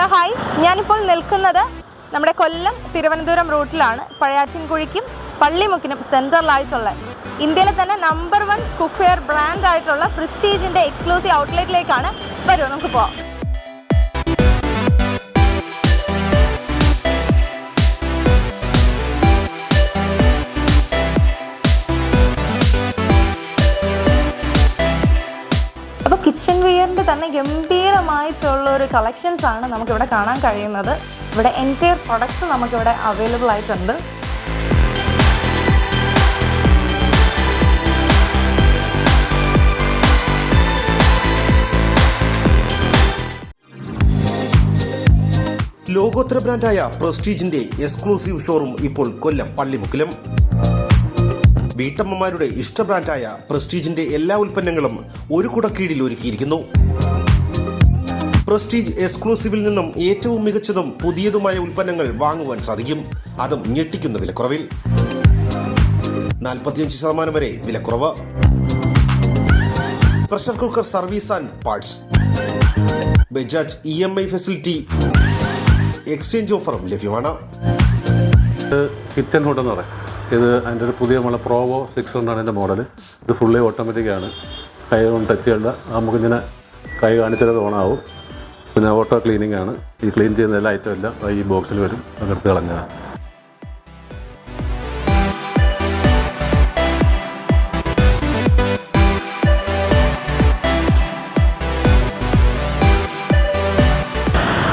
Hello hi, ഞാനിപ്പോൾ നിൽക്കുന്നത് നമ്മുടെ കൊല്ലം തിരുവനന്തപുരം റൂട്ടിലാണ്. പഴയാറ്റിൻകുഴിക്കും പള്ളിമുക്കിനും സെൻട്രലായിട്ടുള്ള ഇന്ത്യയിലെ തന്നെ നമ്പർ 1 കുക്ക്വെയർ ബ്രാൻഡ് ആയിട്ടുള്ള പ്രസ്റ്റീജിൻ്റെ എക്സ്ക്ലൂസീവ് ഔട്ട്ലെറ്റിലേക്കാണ്. വരൂ നമുക്ക് പോകാം. അപ്പോൾ കിച്ചൺ വെയറിൻ്റെ തന്നെ ഗംഭീരമായിട്ടുള്ള ഒരു കളക്ഷൻസ് ആണ് നമുക്കിവിടെ കാണാൻ കഴിയുന്നത്. ഇവിടെ എൻറ്റയർ പ്രൊഡക്ട്സ് നമുക്കിവിടെ അവൈലബിൾ ആയിട്ടുണ്ട്. ലോകോത്തര ബ്രാൻഡായ പ്രസ്റ്റീജിന്റെ എക്സ്ക്ലൂസീവ് ഷോറൂം ഇപ്പോൾ കൊല്ലം പള്ളിമുക്കിലും. വീട്ടമ്മമാരുടെ ഇഷ്ട ബ്രാൻഡായ പ്രസ്റ്റീജിന്റെ എല്ലാ ഉൽപ്പന്നങ്ങളും ഒരു കുടക്കീഴിൽ ഒരുക്കിയിരിക്കുന്നു. പ്രസ്റ്റീജ് എക്സ്ക്ലൂസീവിൽ നിന്നും ഏറ്റവും മികച്ചതും പുതിയതുമായ ഉൽപ്പന്നങ്ങൾ വാങ്ങുവാൻ സാധിക്കും. അതും ഞെട്ടിക്കുന്ന വിലക്കുറവിൽ. 45% വരെ വിലക്കുറവ്. Pressure cooker service and parts, Bajaj EMI facility, exchange ഓഫറും ലഭ്യമാണ്. കിച്ചൺ ഹുഡ് എന്ന് പറയും. ഇത് അതിൻ്റെ ഒരു പുതിയ നമ്മളെ പ്രോവോ 600 ആണ് എൻ്റെ മോഡൽ. ഇത് ഫുള്ളി ഓട്ടോമാറ്റിക്കാണ്. കൈ കൊണ്ട് ടച്ച് ചെയ്യേണ്ട, നമുക്കിങ്ങനെ കൈ കാണിച്ചത് ഓണാവും. പിന്നെ ഓട്ടോ ക്ലീനിങ് ആണ്. ഈ ക്ലീൻ ചെയ്യുന്ന എല്ലാ ഐറ്റം എല്ലാം ഈ ബോക്സിൽ വരും. അതെടുത്ത് കളഞ്ഞതാണ്.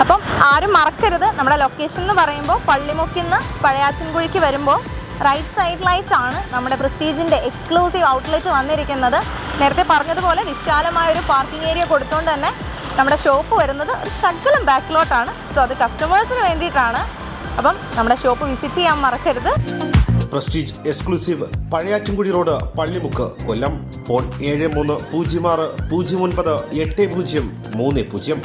അപ്പം ആരും മറക്കരുത്, നമ്മുടെ ലൊക്കേഷൻ എന്ന് പറയുമ്പോൾ പള്ളിമുക്കിൽ നിന്ന് പഴയാറ്റിൻകുഴിക്ക് വരുമ്പോൾ റൈറ്റ് സൈഡിലായിട്ടാണ് നമ്മുടെ പ്രസ്റ്റീജിൻ്റെ എക്സ്ക്ലൂസീവ് ഔട്ട്ലെറ്റ് വന്നിരിക്കുന്നത്. നേരത്തെ പറഞ്ഞതുപോലെ വിശാലമായൊരു പാർക്കിംഗ് ഏരിയ കൊടുത്തുകൊണ്ട് തന്നെ നമ്മുടെ ഷോപ്പ് വരുന്നത് ഒരു ശകലം ബാക്കിലോട്ടാണ്. സോ അത് കസ്റ്റമേഴ്സിന് വേണ്ടിയിട്ടാണ്. അപ്പം നമ്മുടെ ഷോപ്പ് വിസിറ്റ് ചെയ്യാൻ മറക്കരുത്. പ്രസ്റ്റീജ് എക്സ്ക്ലൂസീവ്, പഴയാറ്റിൻകുഴി റോഡ്, പള്ളിമുക്ക്, കൊല്ലം. ഫോൺ 7306098030.